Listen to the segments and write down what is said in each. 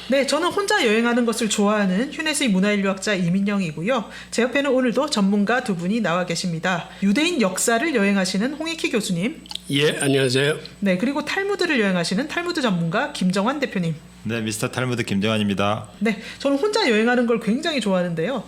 네, 저는 혼자 여행하는 것을 좋아하는 휴네스의 문화인류학자 이민영이고요. 제 옆에는 오늘도 전문가 두 분이 나와 계십니다. 유대인 역사를 여행하시는 홍익희 교수님. 예, 안녕하세요. 네, 그리고 탈무드를 여행하시는 탈무드 전문가 김정환 대표님. 네, 미스터 탈무드 김정환입니다. 네, 저는 혼자 여행하는 걸 굉장히 좋아하는데요.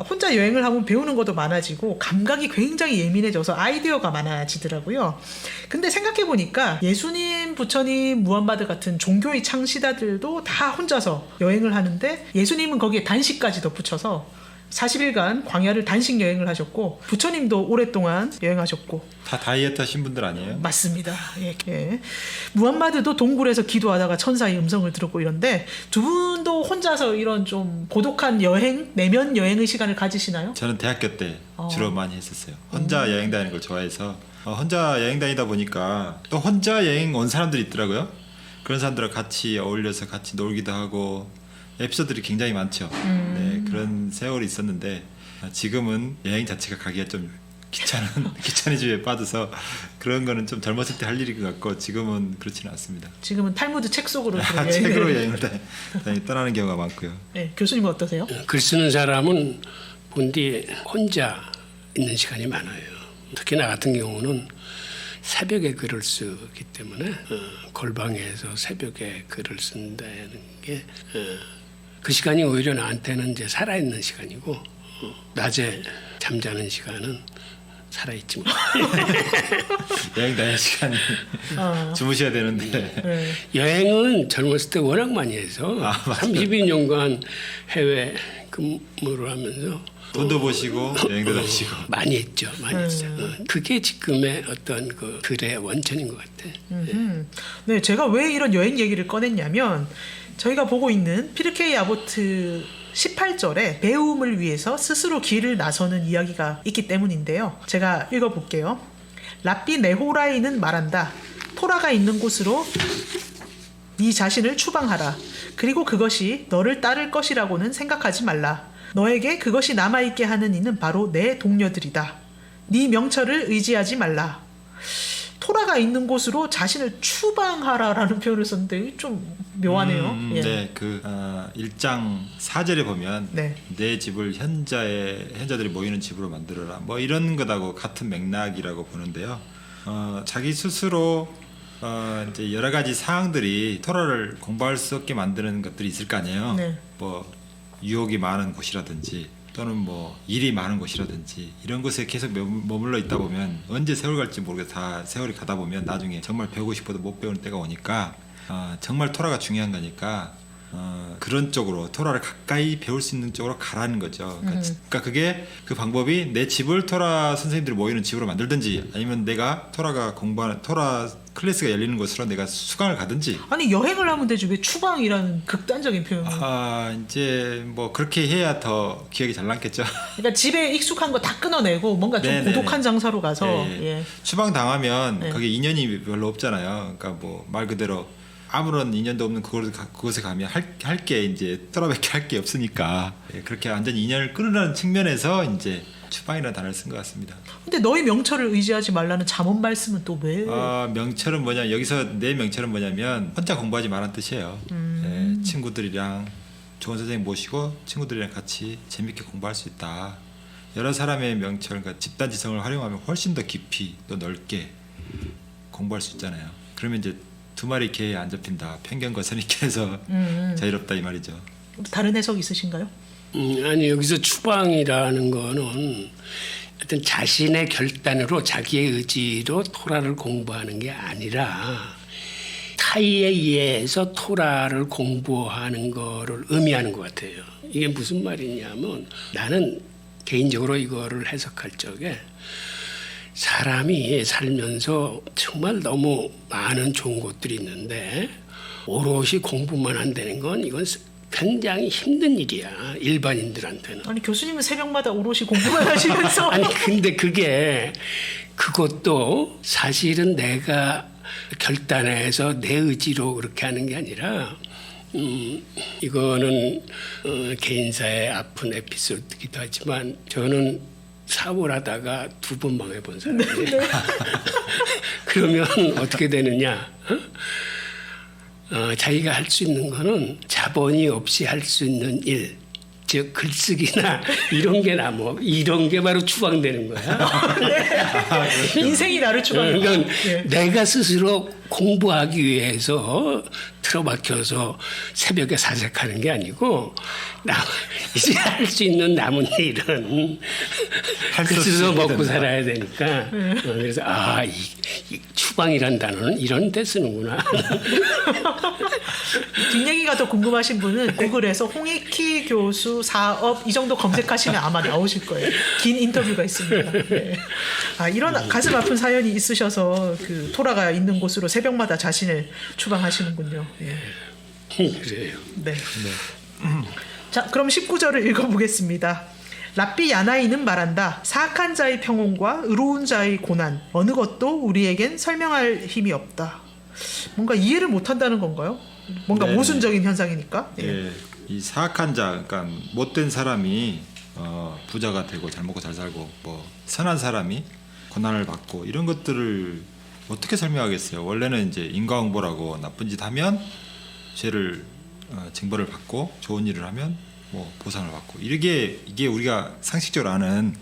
혼자 여행을 하면 배우는 것도 많아지고 감각이 굉장히 예민해져서 아이디어가 많아지더라고요. 근데 생각해보니까 예수님, 부처님, 무함마드 같은 종교의 창시자들도 다 혼자서 여행을 하는데 예수님은 거기에 단식까지 덧붙여서 40일간 광야를 단식 여행을 하셨고 부처님도 오랫동안 여행하셨고 다 다이어트 하신 분들 아니에요? 맞습니다. 예, 예. 무함마드도 동굴에서 기도하다가 천사의 음성을 들었고 이런데 두 분도 혼자서 이런 좀 고독한 여행, 내면 여행의 시간을 가지시나요? 저는 대학교 때 주로 많이 했었어요. 혼자 여행 다니는 걸 좋아해서 혼자 여행 다니다 보니까 또 혼자 여행 온 사람들이 있더라고요. 그런 사람들과 같이 어울려서 같이 놀기도 하고 에피소드들이 굉장히 많죠. 네, 그런 세월이 있었는데 지금은 여행 자체가 가기가 좀 귀찮아짐에 빠져서 그런 거는 좀 젊었을 때 할 일인 것 같고 지금은 그렇지는 않습니다. 지금은 탈무드 책 속으로 책으로 여행을 떠나는 경우가 많고요. 네, 교수님은 어떠세요? 글 쓰는 사람은 본디 혼자 있는 시간이 많아요. 특히 나 같은 경우는 새벽에 글을 쓰기 때문에 골방에서 새벽에 글을 쓴다는 게 그 시간이 오히려 나한테는 이제 살아있는 시간이고 낮에 잠자는 시간은 살아있지 뭐. 여행 다닐 시간이 주무셔야 되는데 네. 여행은 젊었을 때 워낙 많이 해서 32년간 해외 근무를 하면서 돈도 버시고 여행도 다니시고 많이 했죠. 많이 했어요. 그게 지금의 어떤 그 글의 원천인 것 같아. 네, 제가 왜 이런 여행 얘기를 꺼냈냐면 저희가 보고 있는 피르케이 아보트 18절에 배움을 위해서 스스로 길을 나서는 이야기가 있기 때문인데요. 제가 읽어볼게요. 랍비 네호라이는 말한다. 토라가 있는 곳으로 네 자신을 추방하라. 그리고 그것이 너를 따를 것이라고는 생각하지 말라. 너에게 그것이 남아있게 하는 이는 바로 내 동료들이다. 네 명철을 의지하지 말라. 토라가 있는 곳으로 자신을 추방하라라는 표현을 썼는데 좀 묘하네요. 예. 네, 그 1장 4절에 보면 네. 내 집을 현자들이 모이는 집으로 만들어라. 뭐 이런 것하고 같은 맥락이라고 보는데요. 자기 스스로 이제 여러 가지 사항들이 토라를 공부할 수 없게 만드는 것들이 있을 거 아니에요. 네. 뭐 유혹이 많은 곳이라든지 또는 뭐 일이 많은 곳이라든지 이런 곳에 계속 머물러 있다 보면 언제 세월 갈지 모르게 다 세월이 가다 보면 나중에 정말 배우고 싶어도 못 배우는 때가 오니까 정말 토라가 중요한 거니까 그런 쪽으로 토라를 가까이 배울 수 있는 쪽으로 가라는 거죠. 그러니까 그게 그 방법이 내 집을 토라 선생님들이 모이는 집으로 만들든지 아니면 내가 토라가 공부하는 토라 클래스가 열리는 곳으로 내가 수강을 가든지. 아니 여행을 하면 되지 왜 추방이라는 극단적인 표현을. 이제 뭐 그렇게 해야 더 기억이 잘 남겠죠. 그러니까 집에 익숙한 거 다 끊어내고 뭔가 좀 네네. 고독한 장사로 가서 예. 추방 당하면 네. 거기 인연이 별로 없잖아요. 그러니까 뭐 말 그대로 아무런 인연도 없는 그곳에 가면 할 게 이제 토라밖에 할 게 없으니까 그렇게 완전히 인연을 끊으라는 측면에서 이제 추방이라는 단어를 쓴 것 같습니다. 근데 너희 명철을 의지하지 말라는 잠언 말씀은 또 왜? 명철은 뭐냐, 여기서 내 명철은 뭐냐면 혼자 공부하지 말라는 뜻이에요. 친구들이랑 좋은 선생님 모시고 친구들이랑 같이 재밌게 공부할 수 있다. 여러 사람의 명철, 그러니까 집단지성을 활용하면 훨씬 더 깊이 또 넓게 공부할 수 있잖아요. 그러면 이제 두 마리 개에 안 잡힌다. 편견과 선입견에서 자유롭다 이 말이죠. 다른 해석 있으신가요? 아니 여기서 추방이라는 거는 어떤 자신의 결단으로 자기의 의지로 토라를 공부하는 게 아니라 타의에 의해서 토라를 공부하는 거를 의미하는 것 같아요. 이게 무슨 말이냐면 나는 개인적으로 이거를 해석할 적에 사람이 살면서 정말 너무 많은 좋은 것들이 있는데 오롯이 공부만 한다는 건 이건 굉장히 힘든 일이야 일반인들한테는. 아니 교수님은 새벽마다 오롯이 공부만 하시면서 아니 근데 그것도 사실은 내가 결단해서 내 의지로 그렇게 하는 게 아니라 이거는 개인사의 아픈 에피소드이기도 하지만 저는 사업을 하다가 2번 망해본 사람이에요. 그러면 어떻게 되느냐? 자기가 할 수 있는 거는 자본이 없이 할 수 있는 일, 즉 글쓰기나 이런 게 나뭐 이런 게 바로 추방되는 거야. 인생이 나를 추방한다. 그러니까 예. 내가 스스로 공부하기 위해서 틀어박혀서 새벽에 사색하는 게 아니고 이제 할 수 있는 남은 일은 할수 글쓰서 없이 먹고 된다. 살아야 되니까 그래서 이 추방이란 단어는 이런 데 쓰는구나. 뒷얘기가 더 궁금하신 분은 구글에서 홍익희 교수 사업 이 정도 검색하시면 아마 나오실 거예요. 긴 인터뷰가 있습니다. 네. 이런 가슴 아픈 사연이 있으셔서 그 토라가 있는 곳으로 새벽마다 자신을 추방하시는군요. 예. 그래요. 네. 자, 그럼 19절을 읽어보겠습니다. 랍비 야나이는 말한다. 사악한 자의 평온과 의로운 자의 고난 어느 것도 우리에겐 설명할 힘이 없다. 뭔가 이해를 못한다는 건가요? 뭔가 네. 모순적인 현상이니까. 예. 예, 이 사악한 자, 그러니까 못된 사람이 부자가 되고 잘 먹고 잘 살고 뭐 선한 사람이 고난을 받고 이런 것들을 어떻게 설명하겠어요? 원래는 이제 인과응보라고 나쁜 짓 하면 죄를 징벌을 받고 좋은 일을 하면 뭐 보상을 받고 이게 우리가 상식적으로 아는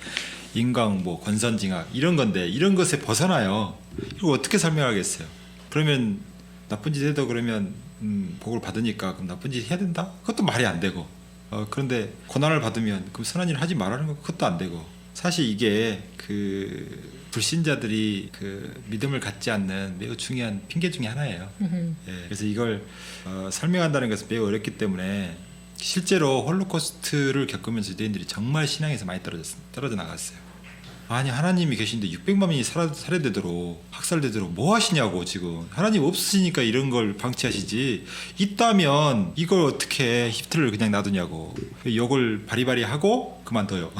인과응보, 권선징악 이런 건데 이런 것에 벗어나요. 이거 어떻게 설명하겠어요? 그러면 나쁜 짓 해도 그러면 복을 받으니까 그럼 나쁜 짓 해야 된다? 그것도 말이 안 되고 그런데 고난을 받으면 그럼 선한 일을 하지 말라는 거 그것도 안 되고 사실 이게 그 불신자들이 그 믿음을 갖지 않는 매우 중요한 핑계 중에 하나예요. 예, 그래서 이걸 설명한다는 것은 매우 어렵기 때문에 실제로 홀로코스트를 겪으면서 유대인들이 정말 신앙에서 많이 떨어져 나갔어요. 아니 하나님이 계신데 600만 명이 살해되도록 학살되도록 뭐 하시냐고 지금 하나님 없으시니까 이런 걸 방치하시지 있다면 이걸 어떻게 히트를 그냥 놔두냐고 욕을 바리바리 하고 그만둬요.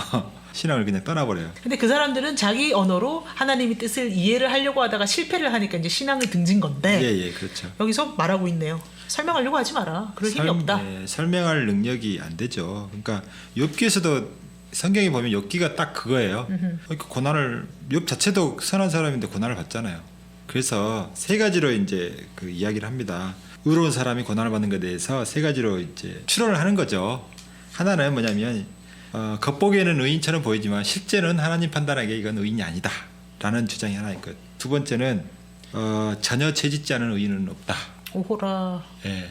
신앙을 그냥 떠나버려요. 근데 그 사람들은 자기 언어로 하나님의 뜻을 이해를 하려고 하다가 실패를 하니까 이제 신앙을 등진 건데 예, 그렇죠. 여기서 말하고 있네요. 설명하려고 하지 마라. 그럴 힘이 없다. 예, 설명할 능력이 안 되죠. 그러니까 욥기에서도 성경에 보면 욥기가 딱 그거예요. 그러니까 고난을 욥 자체도 선한 사람인데 고난을 받잖아요. 그래서 세 가지로 이제 그 이야기를 합니다. 의로운 사람이 고난을 받는 것에 대해서 세 가지로 이제 추론을 하는 거죠. 하나는 뭐냐면 겉보기에는 의인처럼 보이지만 실제는 하나님 판단하기에 이건 의인이 아니다라는 주장이 하나 있고 두 번째는 전혀 죄짓지 않은 의인은 없다. 오호라. 예,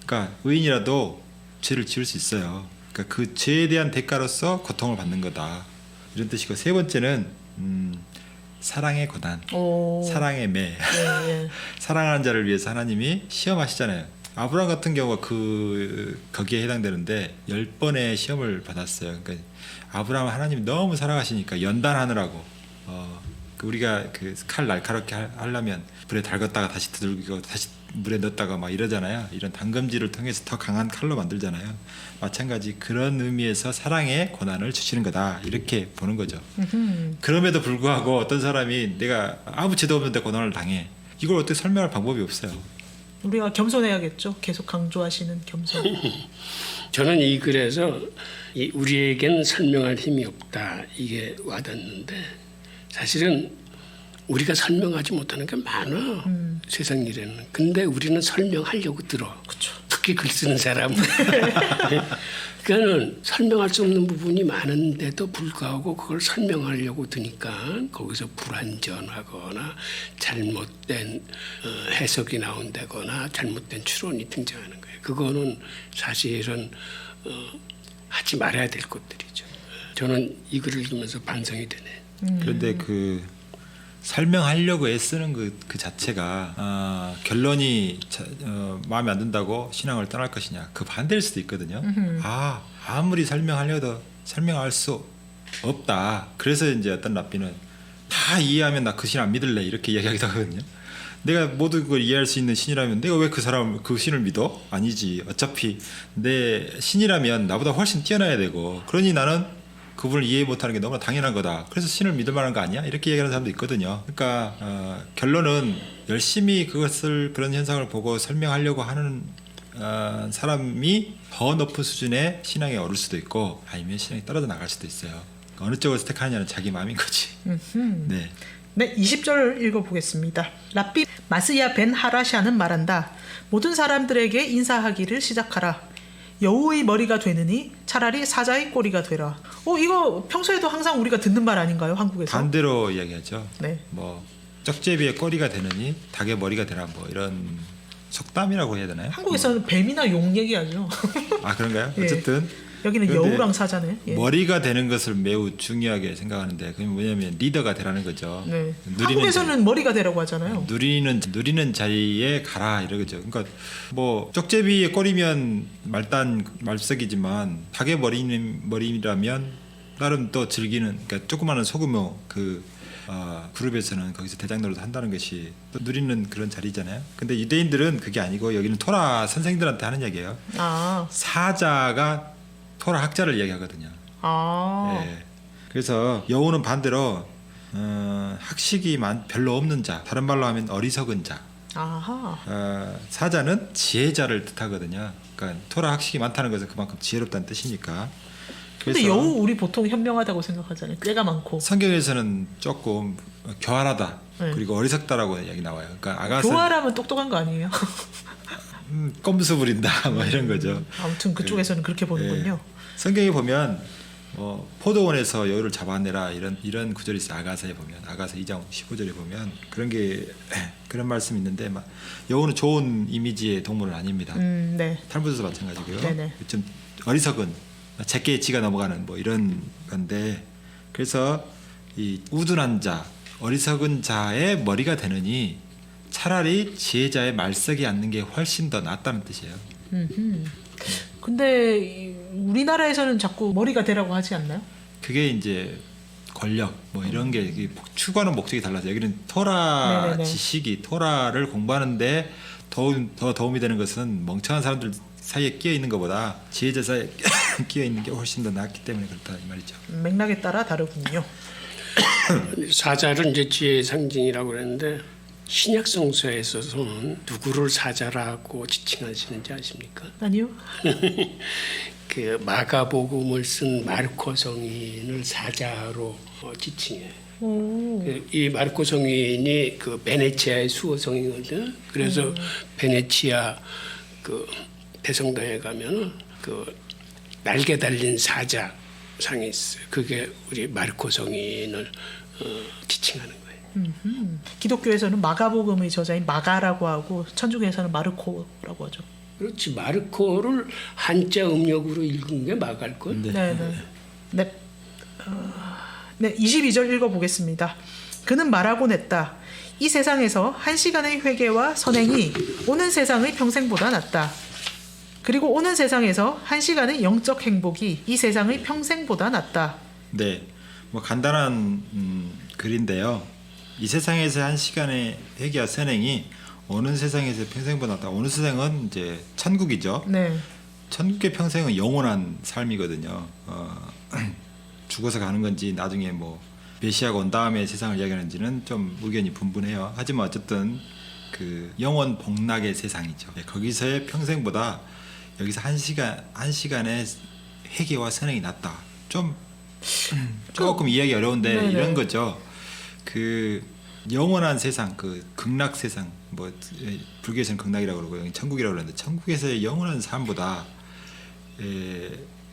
그러니까 의인이라도 죄를 지을 수 있어요. 그러니까 그 죄에 대한 대가로서 고통을 받는 거다 이런 뜻이고 세 번째는 사랑의 고난, 오. 사랑의 매, 예. 사랑하는 자를 위해서 하나님이 시험하시잖아요. 아브라함 같은 경우가 거기에 해당되는데 10번의 시험을 받았어요. 그러니까 아브라함 하나님이 너무 사랑하시니까 연단하느라고 우리가 그 칼 날카롭게 하려면 불에 달궜다가 다시 두들기고 다시 물에 넣었다가 막 이러잖아요. 이런 담금질을 통해서 더 강한 칼로 만들잖아요. 마찬가지 그런 의미에서 사랑의 고난을 주시는 거다 이렇게 보는 거죠. 그럼에도 불구하고 어떤 사람이 내가 아무 죄도 없는데 고난을 당해 이걸 어떻게 설명할 방법이 없어요. 우리가 겸손해야겠죠. 계속 강조하시는 겸손. 저는 이 글에서 우리에겐 설명할 힘이 없다 이게 와닿는데 사실은 우리가 설명하지 못하는 게 많아 세상 일에는. 근데 우리는 설명하려고 들어. 그쵸. 특히 글 쓰는 사람은. 그러니까는 설명할 수 없는 부분이 많은데도 불구하고 그걸 설명하려고 드니까 거기서 불완전하거나 잘못된 해석이 나온다거나 잘못된 추론이 등장하는 거예요. 그거는 사실은 하지 말아야 될 것들이죠. 저는 이 글을 읽으면서 반성이 되네. 그런데 그 설명하려고 애쓰는 그 자체가 결론이 마음에 안 든다고 신앙을 떠날 것이냐 그 반대일 수도 있거든요. 아무리 설명하려도 설명할 수 없다. 그래서 이제 어떤 랍비는 다 이해하면 나 그 신 안 믿을래 이렇게 이야기하기도 하거든요. 내가 모든 걸 이해할 수 있는 신이라면 내가 왜 그 신을 믿어? 아니지. 어차피 내 신이라면 나보다 훨씬 뛰어나야 되고 그러니 나는 그분을 이해 못하는 게 너무나 당연한 거다. 그래서 신을 믿을 만한 거 아니야? 이렇게 얘기하는 사람도 있거든요. 그러니까 결론은 열심히 그런 현상을 보고 설명하려고 하는 사람이 더 높은 수준의 신앙에 오를 수도 있고 아니면 신앙이 떨어져 나갈 수도 있어요. 어느 쪽을 선택하느냐는 자기 마음인 거지. 네. 네, 20절 읽어보겠습니다. 랍비 마스야 벤 하라샤는 말한다. 모든 사람들에게 인사하기를 시작하라. 여우의 머리가 되느니 차라리 사자의 꼬리가 되라. 이거 평소에도 항상 우리가 듣는 말 아닌가요, 한국에서? 반대로 이야기하죠. 네. 뭐 쩍제비의 꼬리가 되느니 닭의 머리가 되라 뭐 이런 속담이라고 해야 되나요? 한국에서는 뱀이나 용 얘기하죠. 아 그런가요? 예. 어쨌든 여기는 그런데 여우랑 사자네. 예. 머리가 되는 것을 매우 중요하게 생각하는데 그게 뭐냐면 리더가 되라는 거죠. 네. 누리는 한국에서는 머리가 되라고 하잖아요. 누리는 자리에 가라 이러죠. 그러니까 뭐 쪽제비의 꼬리면 말석이지만 닭의 머리라면 나름 또 즐기는 그러니까 조그마한 소규모 그룹에서는 거기서 대장 노릇 한다는 것이 또 누리는 그런 자리잖아요. 근데 유대인들은 그게 아니고 여기는 토라 선생들한테 하는 얘기예요. 아. 사자가 토라 학자를 얘기하거든요. 아. 예. 그래서 여우는 반대로 학식이 별로 없는 자, 다른 말로 하면 어리석은 자. 아하. 사자는 지혜자를 뜻하거든요. 그러니까 토라 학식이 많다는 것은 그만큼 지혜롭다는 뜻이니까. 근데 그래서 여우 우리 보통 현명하다고 생각하잖아요. 꾀가 많고. 성경에서는 조금 교활하다 네. 그리고 어리석다라고 얘기 나와요. 그러니까 아가서 교활하면 똑똑한 거 아니에요? 꼼수 부린다 뭐 이런 거죠. 아무튼 그쪽에서는 그렇게 보는군요. 성경에 보면 포도원에서 여우를 잡아내라 이런 구절이 있어요. 아가서에 보면 아가서 2장 15절에 보면 그런 말씀이 있는데 여우는 좋은 이미지의 동물은 아닙니다. 네. 탈무드도 마찬가지고요. 네네. 좀 어리석은 제게 지가 넘어가는 뭐 이런 건데 그래서 이 우둔한 자, 어리석은 자의 머리가 되느니 차라리 지혜자의 말석이 앉는 게 훨씬 더 낫다는 뜻이에요. 근데 우리나라에서는 자꾸 머리가 되라고 하지 않나요? 그게 이제 권력 뭐 이런 게 추구하는 목적이 달라서 여기는 토라 네네네. 지식이 토라를 공부하는데 더 도움이 되는 것은 멍청한 사람들 사이에 끼어 있는 것보다 지혜자 사이에 끼어 있는 게 훨씬 더 낫기 때문에 그렇다 이 말이죠. 맥락에 따라 다르군요. 사자를 이제 지혜의 상징이라고 그랬는데 신약 성서에서는 누구를 사자라고 지칭하시는지 아십니까? 아니요. 그 마가복음을 쓴 마르코 성인을 사자로 지칭해요. 이 마르코 성인이 그 베네치아의 수호 성이거든. 그래서 베네치아 그 대성당에 가면은 그 날개 달린 사자 상이 있어요. 그게 우리 마르코 성인을 지칭하는 거예요. 기독교에서는 마가복음의 저자인 마가라고 하고 천주교에서는 마르코라고 하죠. 그렇지. 마르코를 한자 음력으로 읽은 게 마가일 걸. 네. 22절 읽어보겠습니다. 그는 말하곤 했다. 이 세상에서 한 시간의 회개와 선행이 오는 세상의 평생보다 낫다. 그리고 오는 세상에서 한 시간의 영적 행복이 이 세상의 평생보다 낫다. 네, 뭐 간단한 글인데요. 이 세상에서 한 시간의 회개와 선행이 어느 세상에서 평생보다 낫다. 어느 세상은 이제 천국이죠. 네. 천국의 평생은 영원한 삶이거든요. 죽어서 가는 건지 나중에 뭐 메시아가 온 다음에 세상을 이야기하는지는 좀 의견이 분분해요. 하지만 어쨌든 그 영원 복락의 세상이죠. 네, 거기서의 평생보다 여기서 한 시간의 회개와 선행이 낫다. 조금 이해하기 어려운데 네네. 이런 거죠. 그 영원한 세상, 그 극락 세상, 뭐 불교에서는 극락이라고 그러고 여기 천국이라고 그러는데 천국에서의 영원한 삶보다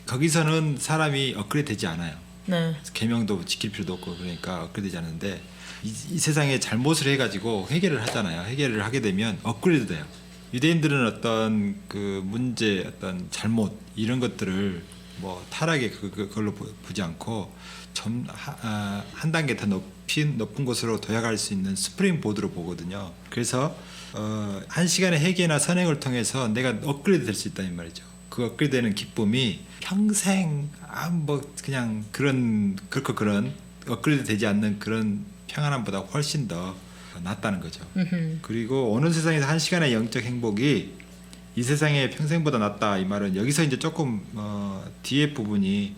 거기서는 사람이 업그레이드되지 않아요. 네. 계명도 지킬 필요도 없고 그러니까 업그레이드되지 않는데 이 세상에 잘못을 해가지고 회개를 하잖아요. 회개를 하게 되면 업그레이드돼요. 유대인들은 어떤 그 문제, 어떤 잘못 이런 것들을 뭐 타락의 그걸로 보지 않고 한 단계 더 높은 곳으로 도약할 수 있는 스프링 보드로 보거든요. 그래서 한 시간의 회개나 선행을 통해서 내가 업그레이드 될 수 있다는 말이죠. 그 업그레이드되는 기쁨이 평생 뭐 그냥 그런 업그레이드 되지 않는 그런 평안함보다 훨씬 더 낫다는 거죠. 그리고 어느 세상에서 한 시간의 영적 행복이 이 세상의 평생보다 낫다 이 말은 여기서 이제 조금 뒤에 부분이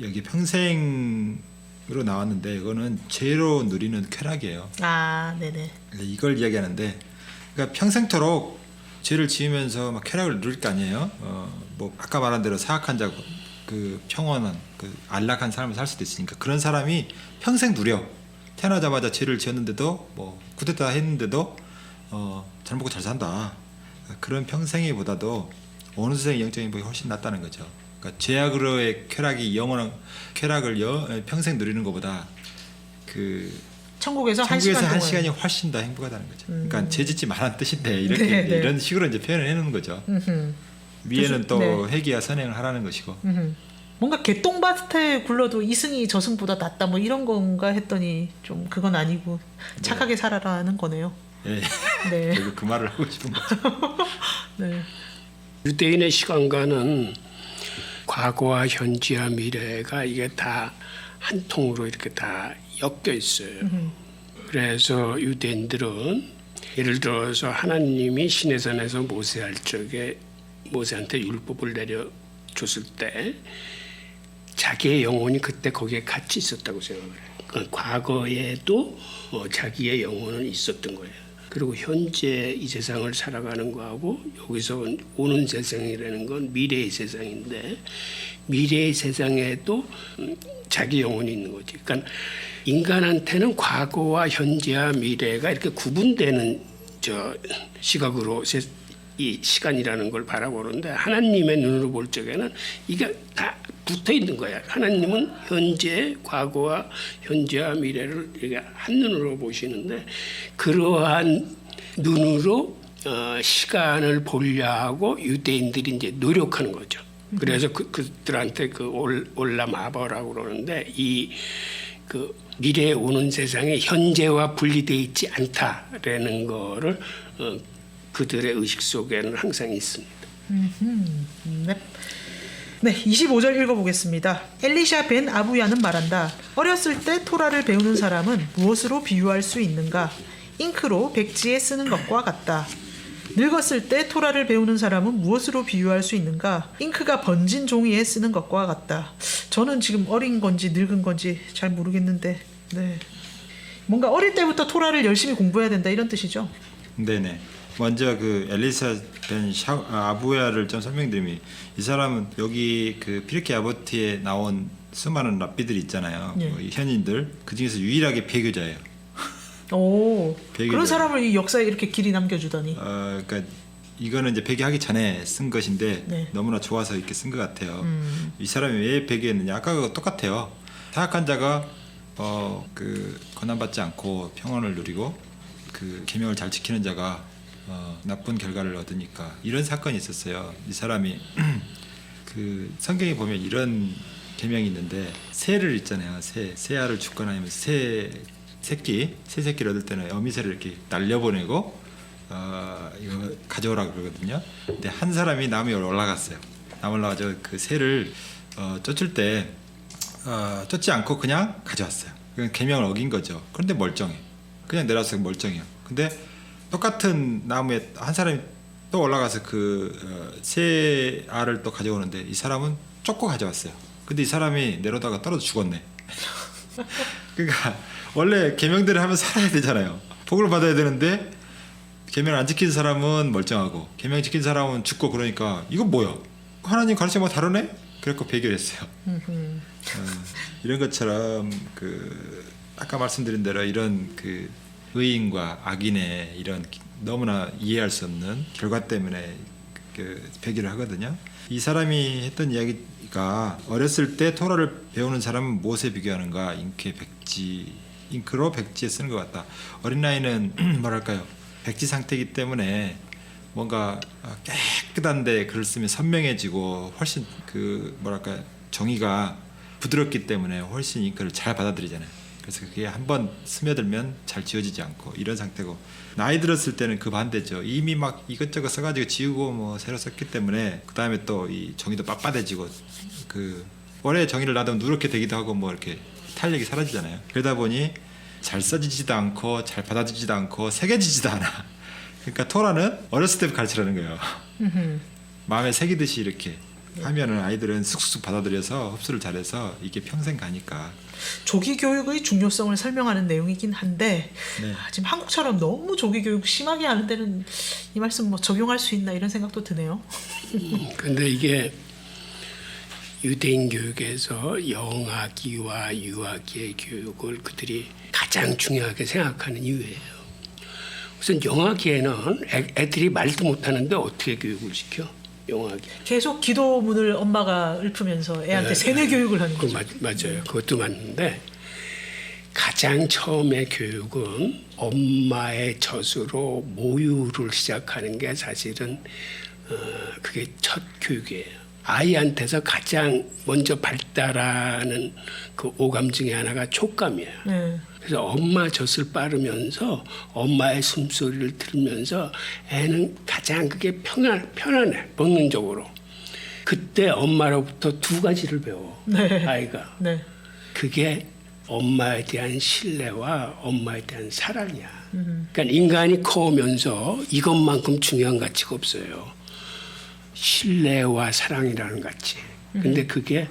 여기 평생으로 나왔는데 이거는 죄로 누리는 쾌락이에요. 아, 네네. 이걸 이야기하는데 그러니까 평생토록 죄를 지으면서 막 쾌락을 누릴 거 아니에요. 뭐 아까 말한 대로 사악한 자, 그 평온한, 그 안락한 삶을 살 수도 있으니까 그런 사람이 평생 누려. 태어나자마자 죄를 지었는데도 뭐 쿠데타 했는데도 잘 먹고 잘 산다. 그런 평생이보다도 어느 세상의 영적인 행복이 훨씬 낫다는 거죠. 그러니까 죄악으로의 쾌락이 영원한 쾌락을 평생 누리는 것보다 그 천국에서 한 천국에서 시간 한 동안. 시간이 훨씬 더 행복하다는 거죠. 그러니까 죄 짓지 말란 뜻인데 이렇게 네, 네. 이런 식으로 이제 표현을 해놓는 거죠. 위에는 또 네. 회개와 선행을 하라는 것이고. 뭔가 개똥밭에 굴러도 이승이 저승보다 낫다 뭐 이런 건가 했더니 좀 그건 아니고 착하게 살아라는 거네요. 예, 네. 결국 그 말을 하고 싶은 거죠. 네. 유대인의 시간과는 과거와 현재와 미래가 이게 다 한 통으로 이렇게 다 엮여 있어요. 그래서 유대인들은 예를 들어서 하나님이 시내산에서 모세할 적에 모세한테 율법을 내려줬을 때 자기의 영혼이 그때 거기에 같이 있었다고 생각을 해요. 그러니까 과거에도 자기의 영혼은 있었던 거예요. 그리고 현재 이 세상을 살아가는 거하고 여기서 오는 세상이라는 건 미래의 세상인데 미래의 세상에도 자기 영혼이 있는 거지. 그러니까 인간한테는 과거와 현재와 미래가 이렇게 구분되는 시각으로 이 시간이라는 걸 바라보는데 하나님의 눈으로 볼 적에는 이게 다 붙어 있는 거야. 하나님은 현재, 과거와 현재와 미래를 이렇게 한 눈으로 보시는데 그러한 눈으로 시간을 보려 하고 유대인들이 이제 노력하는 거죠. 그래서 그들한테 그 올라마버라고 그러는데 그 미래에 오는 세상에 현재와 분리되어 있지 않다라는 거를 그들의 의식 속에는 항상 있습니다. 네. 네, 25절 읽어보겠습니다. 엘리샤 벤 아부야는 말한다. 어렸을 때 토라를 배우는 사람은 무엇으로 비유할 수 있는가? 잉크로 백지에 쓰는 것과 같다. 늙었을 때 토라를 배우는 사람은 무엇으로 비유할 수 있는가? 잉크가 번진 종이에 쓰는 것과 같다. 저는 지금 어린 건지 늙은 건지 잘 모르겠는데, 네. 뭔가 어릴 때부터 토라를 열심히 공부해야 된다 이런 뜻이죠? 네네. 먼저 그 엘리사 벤 아부야를 좀 설명드리면 이 사람은 여기 그 피르케 아보트에 나온 수많은 랍비들이 있잖아요. 예. 이 현인들 그 중에서 유일하게 배교자예요. 오, 배교자. 그런 사람을 이 역사에 이렇게 길이 남겨주다니. 그러니까 이거는 이제 배교하기 전에 쓴 것인데 네. 너무나 좋아서 이렇게 쓴 것 같아요. 이 사람이 왜 배교했느냐? 아까 똑같아요. 타락한 자가 그 고난받지 않고 평안을 누리고 그 계명을 잘 지키는 자가 나쁜 결과를 얻으니까 이런 사건이 있었어요. 이 사람이 그 성경에 보면 이런 계명이 있는데 새를 있잖아요. 새 알을 죽거나 아니면 새 새끼를 얻을 때는 어미새를 이렇게 날려보내고 이거 가져오라 그러거든요. 근데 한 사람이 나무 위에 올라갔어요. 나무 올라가서 그 새를 쫓을 때 쫓지 않고 그냥 가져왔어요. 그냥 계명을 어긴 거죠. 그런데 멀쩡해. 그냥 내려와서 멀쩡해요. 근데 똑같은 나무에 한 사람이 또 올라가서 그 새 알을 또 가져오는데 이 사람은 쫓고 가져왔어요. 근데 이 사람이 내려다가 떨어져 죽었네. 그러니까 원래 계명대로 하면 살아야 되잖아요. 복을 받아야 되는데 계명을 안 지킨 사람은 멀쩡하고 계명 지킨 사람은 죽고 그러니까 이건 뭐야? 하나님 가르침과 다르네? 그래서 배교했어요. 이런 것처럼 그 아까 말씀드린 대로 이런 그 의인과 악인의 이런 너무나 이해할 수 없는 결과 때문에 그 배교를 하거든요. 이 사람이 했던 이야기가 어렸을 때 토라를 배우는 사람은 무엇에 비교하는가? 잉크로 백지에 쓰는 것 같다. 어린 나이는 뭐랄까요? 백지 상태이기 때문에 뭔가 깨끗한데 글을 쓰면 선명해지고 훨씬 그 뭐랄까 정의가 부드럽기 때문에 훨씬 잉크를 잘 받아들이잖아요. 그래서 그게 한번 스며들면 잘 지워지지 않고 이런 상태고 나이 들었을 때는 그 반대죠. 이미 막 이것저것 써가지고 지우고 뭐 새로 썼기 때문에 그 다음에 또 이 정의도 빳빳해지고 그 오래 정의를 놔두면 누렇게 되기도 하고 뭐 이렇게 탄력이 사라지잖아요. 그러다 보니 잘 써지지도 않고 잘 받아들이지도 않고 새겨지지도 않아. 그러니까 토라는 어렸을 때 가르치라는 거예요. 마음에 새기듯이 이렇게 하면은 아이들은 쑥쑥 받아들여서 흡수를 잘해서 이게 평생 가니까. 조기 교육의 중요성을 설명하는 내용이긴 한데 네. 지금 한국처럼 너무 조기 교육 심하게 하는 데는 이 말씀 뭐 적용할 수 있나 이런 생각도 드네요. 근데 이게 유대인 교육에서 영아기와 유아기의 교육을 그들이 가장 중요하게 생각하는 이유예요. 우선 영아기에는 애들이 말도 못하는데 어떻게 교육을 시켜? 영아기. 계속 기도문을 엄마가 읊으면서 애한테 세뇌 교육을 하는 거죠. 맞아요. 그것도 맞는데 가장 처음에 교육은 엄마의 젖으로 모유를 시작하는 게 사실은 그게 첫 교육이에요. 아이한테서 가장 먼저 발달하는 그 오감 중에 하나가 촉감이에요. 네. 그래서 엄마 젖을 빠르면서 엄마의 숨소리를 들으면서 애는 가장 그게 편안해 본능적으로. 그때 엄마로부터 두 가지를 배워. 네. 아이가. 네. 그게 엄마에 대한 신뢰와 엄마에 대한 사랑이야. 그러니까 인간이 커오면서 이것만큼 중요한 가치가 없어요. 신뢰와 사랑이라는 가치. 근데 그게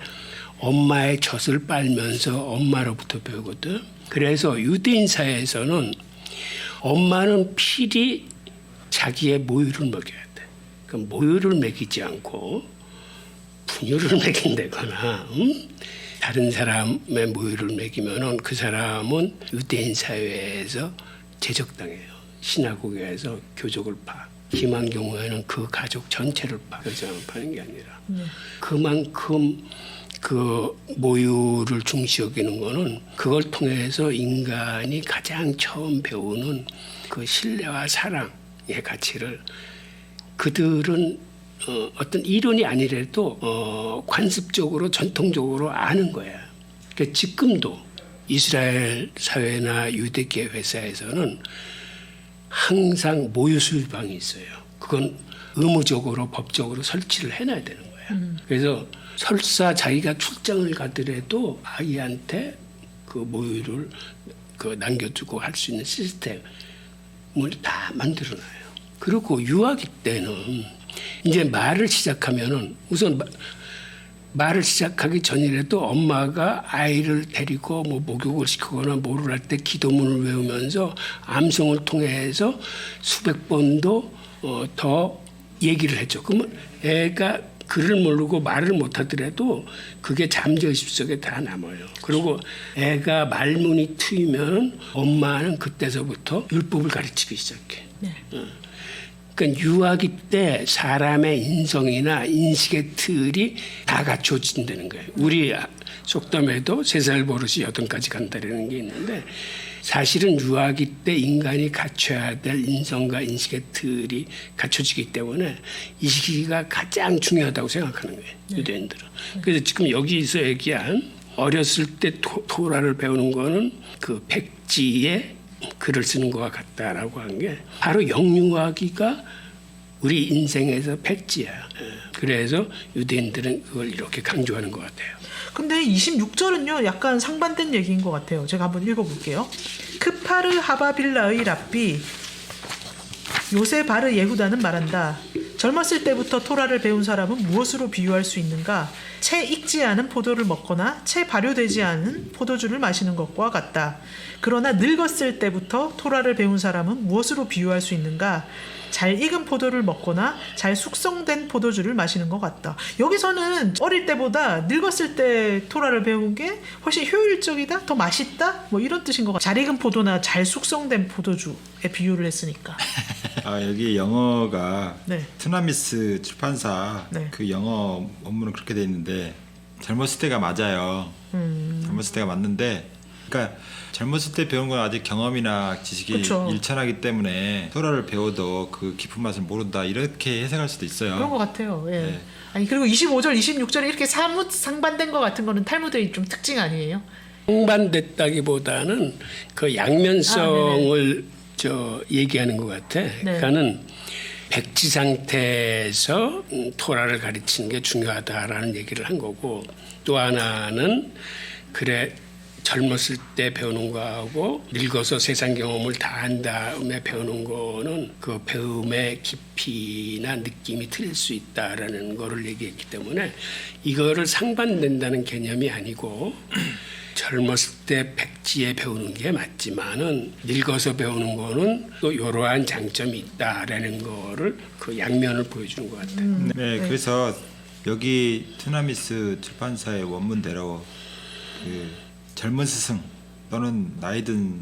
엄마의 젖을 빨면서 엄마로부터 배우거든. 그래서 유대인 사회에서는 엄마는 필히 자기의 모유를 먹여야 돼. 그러니까 모유를 먹이지 않고 분유를 먹인다거나 다른 사람의 모유를 먹이면은 그 사람은 유대인 사회에서 제적당해요. 시나고그에서 교족을 파. 심한 경우에는 그 가족 전체를 파. 여자만 파는 게 아니라. 그만큼 그 모유를 중시 여기는 거는 그걸 통해서 인간이 가장 처음 배우는 그 신뢰와 사랑의 가치를 그들은 어떤 이론이 아니라도 관습적으로 전통적으로 아는 거야. 그러니까 지금도 이스라엘 사회나 유대계 회사에서는 항상 모유 수유방이 있어요. 그건 의무적으로 법적으로 설치를 해놔야 되는 거야. 그래서 설사 자기가 출장을 가더라도 아이한테 그 모유를 그 남겨두고 할 수 있는 시스템을 다 만들어놔요. 그리고 유아기 때는 이제 말을 시작하면은 우선 말을 시작하기 전이라도 엄마가 아이를 데리고 뭐 목욕을 시키거나 뭐를 할 때 기도문을 외우면서 암송을 통해서 수백 번도 더 얘기를 했죠. 그러면 애가 글을 모르고 말을 못하더라도 그게 잠재의식 속에 다 남아요. 그리고 애가 말문이 트이면 엄마는 그때서부터 율법을 가르치기 시작해. 네. 그러니까 유아기 때 사람의 인성이나 인식의 틀이 다 갖춰진다는 거예요. 우리 속담에도 3살 버릇이 8까지 간다라는 게 있는데 사실은 유아기 때 인간이 갖춰야 될 인성과 인식의 틀이 갖춰지기 때문에 이 시기가 가장 중요하다고 생각하는 거예요. 유대인들은. 그래서 지금 여기서 얘기한 어렸을 때 토라를 배우는 거는 그 백지에 글을 쓰는 것과 같다라고 한 게 바로 영유아기가 우리 인생에서 백지야. 그래서 유대인들은 그걸 이렇게 강조하는 것 같아요. 근데 26절은요 약간 상반된 얘기인 것 같아요. 제가 한번 읽어볼게요. 크파르 하바빌라의 랍비 요세 바르 예후다는 말한다. 젊었을 때부터 토라를 배운 사람은 무엇으로 비유할 수 있는가? 채 익지 않은 포도를 먹거나 채 발효되지 않은 포도주를 마시는 것과 같다. 그러나 늙었을 때부터 토라를 배운 사람은 무엇으로 비유할 수 있는가? 잘 익은 포도를 먹거나 잘 숙성된 포도주를 마시는 것 같다. 여기서는 어릴 때보다 늙었을 때 토라를 배운 게 훨씬 효율적이다, 더 맛있다, 뭐 이런 뜻인 것 같아요. 잘 익은 포도나 잘 숙성된 포도주에 비유를 했으니까. 여기 영어가 네. 트나미스 출판사 네. 그 영어 원문은 그렇게 돼 있는데 젊었을 때가 맞아요. 젊었을 때가 맞는데, 그러니까 젊었을 때 배운 건 아직 경험이나 지식이 그쵸. 일천하기 때문에 토라를 배워도 그 깊은 맛을 모른다 이렇게 해석할 수도 있어요. 그런 것 같아요. 예. 네. 아니 그리고 25절, 26절에 이렇게 사뭇 상반된 것 같은 거는 탈무드의 좀 특징 아니에요? 상반됐다기보다는 그 양면성을 얘기하는 것 같아. 그러니까는 백지 상태에서 토라를 가르치는 게 중요하다라는 얘기를 한 거고, 또 하나는 그래 젊었을 때 배우는 거하고 늙어서 세상 경험을 다 한 다음에 배우는 거는 그 배움의 깊이나 느낌이 틀릴 수 있다라는 거를 얘기했기 때문에 이거를 상반된다는 개념이 아니고 젊었을 때 백지에 배우는 게 맞지만은 늙어서 배우는 거는 또 이러한 장점이 있다라는 거를 그 양면을 보여주는 것 같아요. 네, 그래서 여기 트나미스 출판사의 원문대로 그 젊은 스승 또는 나이 든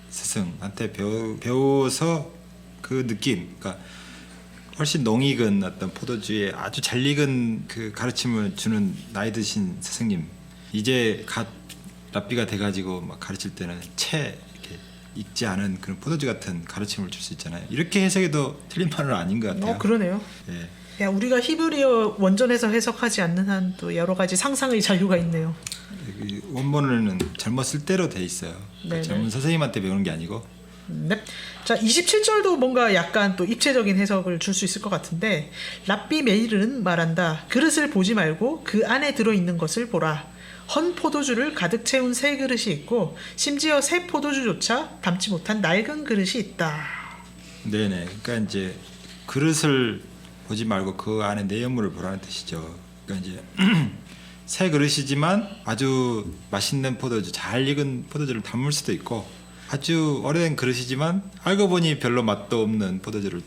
스승한테 배워서 그 느낌, 그러니까 훨씬 농익은 어떤 포도주의 아주 잘 익은 그 가르침을 주는 나이 드신 스승님, 이제 갓 랍비가 돼가지고 막 가르칠 때는 채 이렇게 익지 않은 그런 포도주 같은 가르침을 줄 수 있잖아요. 이렇게 해석해도 틀린 말은 아닌 것 같아요. 그러네요. 예. 야, 우리가 히브리어 원전에서 해석하지 않는 한 또 여러 가지 상상의 자유가 있네요. 이 원문에는 젊었을 때로 돼 있어요. 네네. 젊은 선생님한테 배우는 게 아니고. 네. 자, 27절도 뭔가 약간 또 입체적인 해석을 줄 수 있을 것 같은데, 랍비 메일은 말한다. 그릇을 보지 말고 그 안에 들어있는 것을 보라. 헌 포도주를 가득 채운 새 그릇이 있고 심지어 새 포도주조차 담지 못한 낡은 그릇이 있다. 네네. 그러니까 이제 그릇을 보지 말고 그 안에 내용물을 보라는 뜻이죠. 그러니까 이제 새 그릇이지만 아주 맛있는 포도주, 잘 익은 포도주를 담을 수도 있고, 아주 오래된 그릇이지만 알고 보니 별로 맛도 없는 포도주를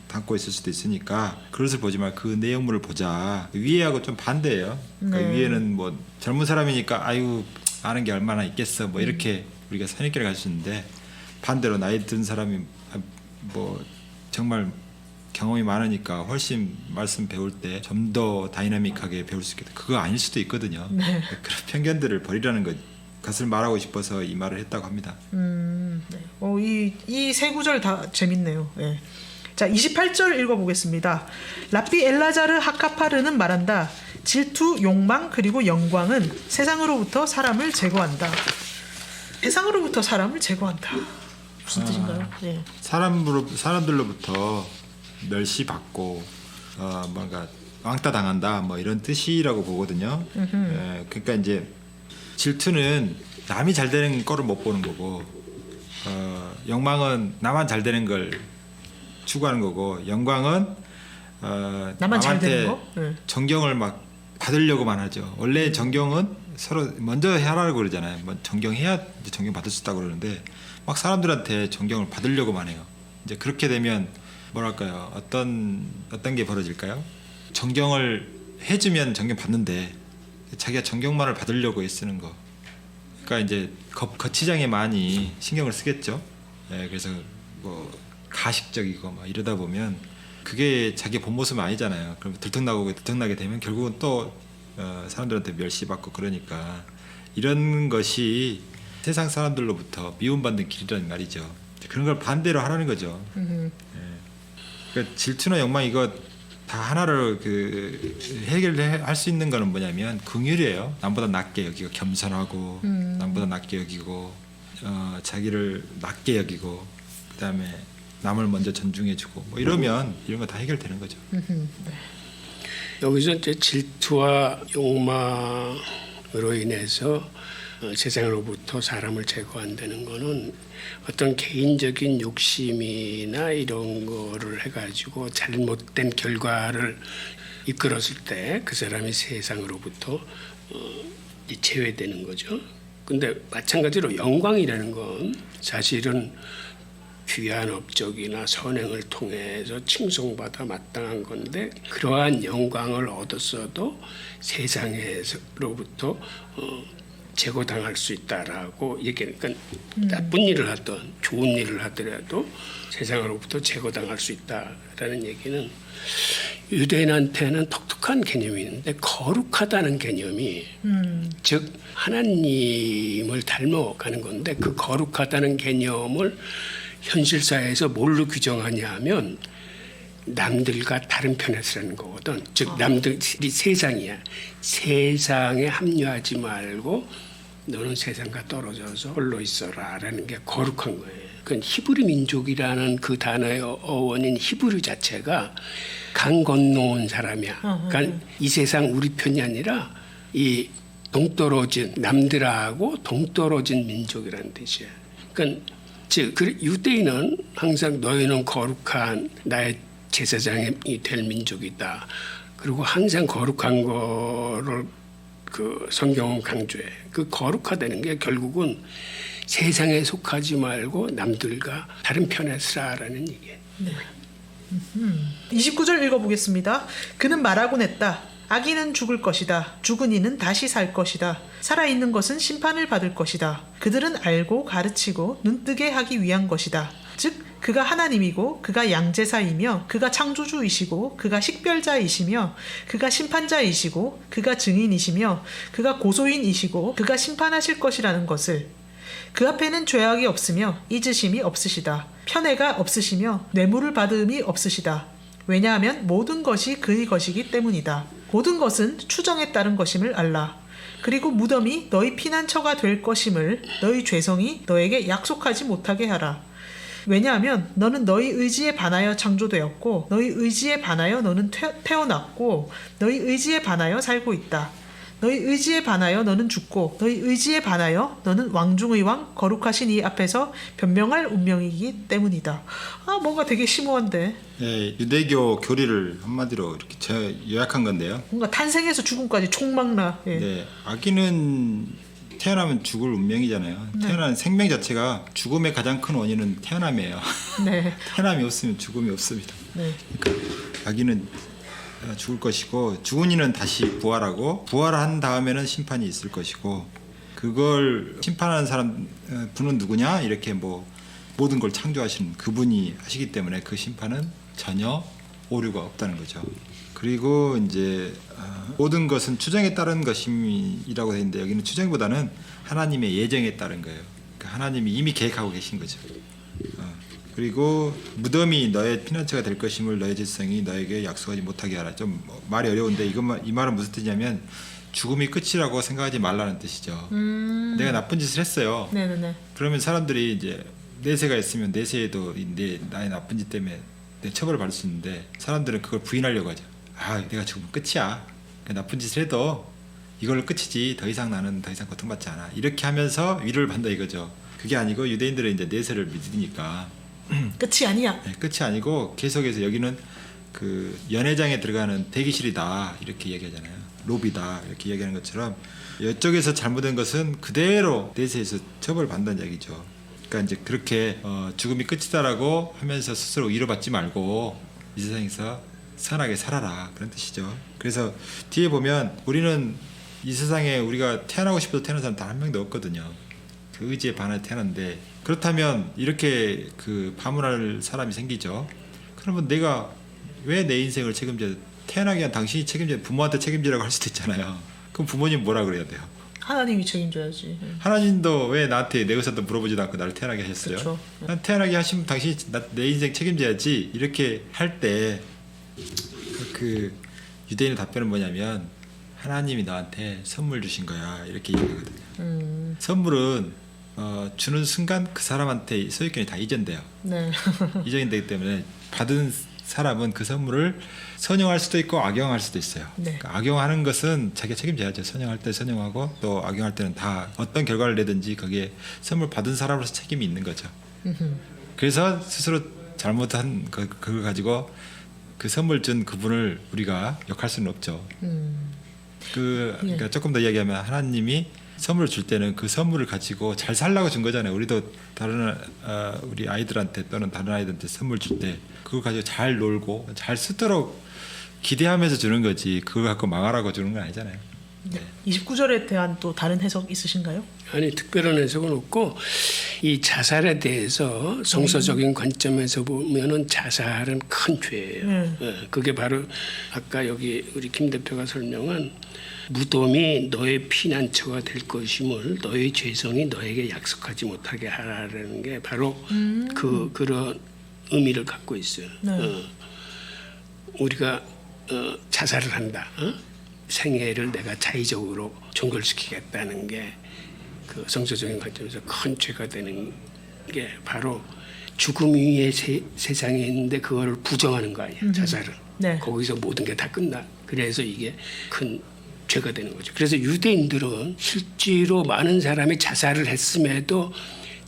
담고 있을 수도 있으니까 그릇을 보지 말고 그 내용물을 보자. 위에하고 좀 반대예요. 그러니까 위에는 뭐 젊은 사람이니까 아유 아는 게 얼마나 있겠어 뭐 이렇게 우리가 선입견을 가질 수 있는데, 반대로 나이 든 사람이 뭐 정말 경험이 많으니까 훨씬 말씀 배울 때 좀 더 다이나믹하게 배울 수 있겠다. 그거 아닐 수도 있거든요. 네. 그런 편견들을 버리라는 것을 말하고 싶어서 이 말을 했다고 합니다. 네. 이 세 구절 다 재밌네요. 네. 자, 28절 읽어보겠습니다. 랍비 엘라자르 하카파르는 말한다. 질투, 욕망, 그리고 영광은 세상으로부터 사람을 제거한다. 세상으로부터 사람을 제거한다. 무슨 뜻인가요? 네. 사람들로부터 멸시받고 뭔가 왕따 당한다 뭐 이런 뜻이라고 보거든요. 그러니까 이제 질투는 남이 잘 되는 거를 못 보는 거고, 영망은 나만 잘 되는 걸 추구하는 거고, 영광은 나만 잘 되는 남한테 거? 네. 존경을 막 받으려고만 하죠. 원래 존경은 서로 먼저 하라고 그러잖아요. 뭐 존경해야 존경 받을 수 있다고 그러는데 막 사람들한테 존경을 받으려고만 해요. 이제 그렇게 되면 뭐랄까요? 어떤 게 벌어질까요? 존경을 해주면 존경 받는데 자기가 존경만을 받으려고 애쓰는 거. 그러니까 이제 거치장에 많이 신경을 쓰겠죠. 예, 그래서 뭐 가식적이고 막 이러다 보면 그게 자기 본 모습은 아니잖아요. 그럼 들통나게 되면 결국은 또 사람들한테 멸시받고, 그러니까 이런 것이 세상 사람들로부터 미움받는 길이라는 말이죠. 그런 걸 반대로 하라는 거죠. 예. 그러니까 질투나 욕망 이거 다 하나를 해결할 수 있는 거는 뭐냐면 긍휼이에요. 남보다 낮게 여기고 겸손하고, 남보다 낮게 여기고, 자기를 낮게 여기고, 그다음에 남을 먼저 존중해주고 뭐 이러면 이런 거 다 해결되는 거죠. 여기서 이제 질투와 욕망으로 인해서 세상으로부터 사람을 제거한다는 거는 어떤 개인적인 욕심이나 이런 거를 해가지고 잘못된 결과를 이끌었을 때 그 사람이 세상으로부터 제외되는 거죠. 근데 마찬가지로 영광이라는 건 사실은 귀한 업적이나 선행을 통해서 칭송받아 마땅한 건데, 그러한 영광을 얻었어도 세상으로부터 제거당할 수 있다라고 얘기하니까, 그러니까 나쁜 일을 하든 좋은 일을 하더라도 세상으로부터 제거당할 수 있다라는 얘기는 유대인한테는 독특한 개념이 있는데, 거룩하다는 개념이 즉 하나님을 닮아가는 건데, 그 거룩하다는 개념을 현실사회에서 뭘로 규정하냐 하면 남들과 다른 편에 서라는 거거든. 즉 남들이 세상이야. 세상에 합류하지 말고 너는 세상과 떨어져서 홀로 있어라라는 게 거룩한 거예요. 그러니까 히브리 민족이라는 그 단어의 어원인 히브리 자체가 강 건너온 사람이야. 그러니까 이 세상 우리 편이 아니라 이 동떨어진, 남들하고 동떨어진 민족이라는 뜻이야. 그러니까 즉 유대인은 항상 너희는 거룩한 나의 제사장이 될 민족이다. 그리고 항상 거룩한 거를 그 성경은 강조해. 그 거룩하다는 게 결국은 세상에 속하지 말고 남들과 다른 편에 서라라는 얘기예요. 네. 29절 읽어보겠습니다. 그는 말하곤 했다. 악인은 죽을 것이다. 죽은 이는 다시 살 것이다. 살아있는 것은 심판을 받을 것이다. 그들은 알고 가르치고 눈뜨게 하기 위한 것이다. 즉 그가 하나님이고 그가 양제사이며 그가 창조주이시고 그가 식별자이시며 그가 심판자이시고 그가 증인이시며 그가 고소인이시고 그가 심판하실 것이라는 것을. 그 앞에는 죄악이 없으며 잊으심이 없으시다. 편애가 없으시며 뇌물을 받음이 없으시다. 왜냐하면 모든 것이 그의 것이기 때문이다. 모든 것은 추정에 따른 것임을 알라. 그리고 무덤이 너희 피난처가 될 것임을 너희 죄성이 너에게 약속하지 못하게 하라. 왜냐하면 너는 너희 의지에 반하여 창조되었고 너희 의지에 반하여 너는 태어났고 너희 의지에 반하여 살고 있다. 너희 의지에 반하여 너는 죽고 너희 의지에 반하여 너는 왕중의 왕 거룩하신 이 앞에서 변명할 운명이기 때문이다. 뭔가 되게 심오한데. 예, 유대교 교리를 한마디로 이렇게 요약한 건데요. 뭔가 탄생에서 죽음까지 총망라. 예. 네, 아기는 태어나면 죽을 운명이잖아요. 태어나는 생명 자체가 죽음의 가장 큰 원인은 태어남이에요. 네. 태어남이 없으면 죽음이 없습니다. 네. 그러니까 아기는 죽을 것이고 죽은 이는 다시 부활하고 부활한 다음에는 심판이 있을 것이고 그걸 심판하는 사람 분은 누구냐 이렇게 뭐 모든 걸 창조하신 그분이 하시기 때문에 그 심판은 전혀 오류가 없다는 거죠. 그리고 이제 모든 것은 추정에 따른 것임이라고 되어 있는데 여기는 추정보다는 하나님의 예정에 따른 거예요. 그러니까 하나님이 이미 계획하고 계신 거죠. 그리고 무덤이 너의 피난처가 될 것임을 너의 죄성이 너에게 약속하지 못하게 하라. 좀 말이 어려운데 이 말은 무슨 뜻이냐면 죽음이 끝이라고 생각하지 말라는 뜻이죠. 내가 나쁜 짓을 했어요. 네네네. 그러면 사람들이 이제 내세가 있으면 내세에도 나의 나쁜 짓 때문에 내 처벌을 받을 수 있는데 사람들은 그걸 부인하려고 하죠. 내가 죽으면 끝이야. 나쁜 짓을 해도 이걸로 끝이지. 더 이상 나는 더 이상 고통받지 않아. 이렇게 하면서 위로를 받는다 이거죠. 그게 아니고 유대인들은 이제 내세를 믿으니까 끝이 아니야. 네, 끝이 아니고 계속해서 여기는 그 연회장에 들어가는 대기실이다 이렇게 얘기하잖아요. 로비다 이렇게 얘기하는 것처럼 이쪽에서 잘못된 것은 그대로 내세에서 처벌받는다는 얘기죠. 그러니까 이제 그렇게 죽음이 끝이다라고 하면서 스스로 위로받지 말고 이 세상에서 선하게 살아라 그런 뜻이죠. 그래서 뒤에 보면 우리는 이 세상에 우리가 태어나고 싶어도 태어난 사람 단 한 명도 없거든요. 그 의지에 반해 태어났는데 그렇다면 이렇게 그 파문할 사람이 생기죠. 그러면 내가 왜 내 인생을 책임져? 태어나기 위한 당신이 책임져 부모한테 책임지라고 할 수도 있잖아요. 그럼 부모님 뭐라 그래야 돼요? 하나님이 책임져야지. 하나님도 왜 나한테 내 것도 물어보지도 않고 나를 태어나게 하셨어요? 그쵸. 난 태어나게 하시면 당신이 내 인생 책임져야지 이렇게 할 때 그 유대인의 답변은 뭐냐면 하나님이 너한테 선물 주신 거야 이렇게 얘기하거든요. 선물은 주는 순간 그 사람한테 소유권이 다 이전돼요. 네. 이전이 되기 때문에 받은 사람은 그 선물을 선용할 수도 있고 악용할 수도 있어요. 네. 그러니까 악용하는 것은 자기가 책임져야죠. 선용할 때 선용하고 또 악용할 때는 다 어떤 결과를 내든지 거기에 선물 받은 사람으로서 책임이 있는 거죠. 그래서 스스로 잘못한 그걸 가지고 그 선물 준 그분을 우리가 욕할 수는 없죠. 그러니까 조금 더 이야기하면 하나님이 선물을 줄 때는 그 선물을 가지고 잘 살라고 준 거잖아요. 우리도 다른 우리 아이들한테 또는 다른 아이들한테 선물 줄 때 그걸 가지고 잘 놀고 잘 쓰도록 기대하면서 주는 거지 그걸 갖고 망하라고 주는 건 아니잖아요. 네. 29절에 대한 또 다른 해석 있으신가요? 아니 특별한 해석은 없고 이 자살에 대해서 성서적인 관점에서 보면은 자살은 큰 죄예요. 그게 바로 아까 여기 우리 김 대표가 설명한 무덤이 너의 피난처가 될 것임을 너의 죄성이 너에게 약속하지 못하게 하라는 게 바로 그런 의미를 갖고 있어요. 네. 우리가 자살을 한다. 생애를 내가 자의적으로 종결시키겠다는 게 그 성서적인 관점에서 큰 죄가 되는 게 바로 죽음 위에 세상에 있는데 그거를 부정하는 거 아니야. 자살은. 네. 거기서 모든 게 다 끝나. 그래서 이게 큰 죄가 되는 거죠. 그래서 유대인들은 실제로 많은 사람이 자살을 했음에도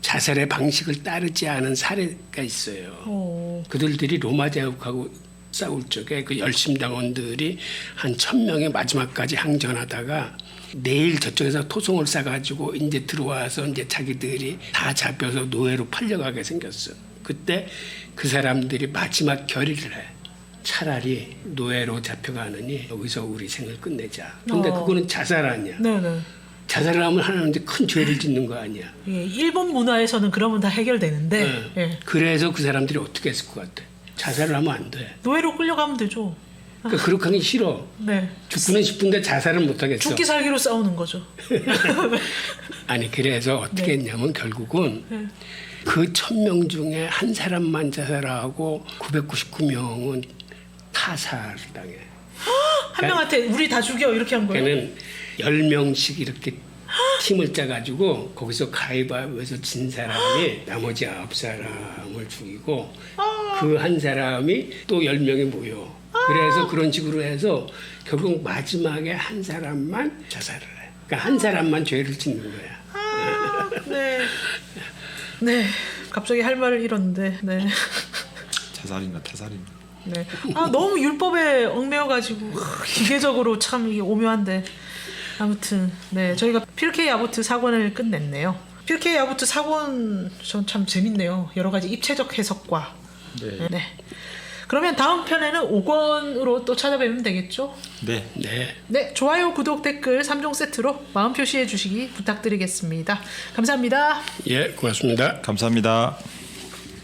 자살의 방식을 따르지 않은 사례가 있어요. 그들이 로마 제국하고 싸울 적에 그 열심당원들이 한 1,000명이 마지막까지 항전하다가 내일 저쪽에서 토송을 싸가지고 이제 들어와서 이제 자기들이 다 잡혀서 노예로 팔려가게 생겼어. 그때 그 사람들이 마지막 결의를 해. 차라리 노예로 잡혀가느니 여기서 우리 생을 끝내자. 근데 그거는 자살 아니야. 네네. 자살을 하면 하나님한테 큰 죄를 짓는 거 아니야. 예, 일본 문화에서는 그러면 다 해결되는데 네. 예. 그래서 그 사람들이 어떻게 했을 것 같아? 자살을 하면 안 돼. 노예로 끌려가면 되죠. 그러니까 그렇게 하기 싫어. 네. 죽고는 싶은데 자살은 못 하겠어. 죽기 살기로 싸우는 거죠. 아니 그래서 어떻게 했냐면 결국은 네. 그 1000명 중에 한 사람만 자살하고 999명은 타살당해. 한 명한테 우리 다 죽여 이렇게 한 거예요. 그러니까는 10명씩 이렇게 팀을 짜가지고 거기서 가위바위보에서 진 사람이 나머지 9사람을 죽이고 그 한 사람이 또 10명이 모여. 그래서 그런 식으로 해서 결국 마지막에 한 사람만 자살을 해. 그러니까 한 사람만 죄를 짓는 거야. 네. 네. 갑자기 할 말을 잃었는데. 네. 자살이나 타살이나. 네. 아 너무 율법에 얽매여가지고 기계적으로 참 이게 오묘한데 아무튼 네 저희가 필케이 아보트 사권을 끝냈네요. 필케이 아보트 사권 전 참 재밌네요. 여러 가지 입체적 해석과. 네. 네. 그러면 다음 편에는 5권으로 또 찾아뵈면 되겠죠? 네. 네. 네, 좋아요, 구독, 댓글 3종 세트로 마음 표시해 주시기 부탁드리겠습니다. 감사합니다. 예, 고맙습니다. 감사합니다.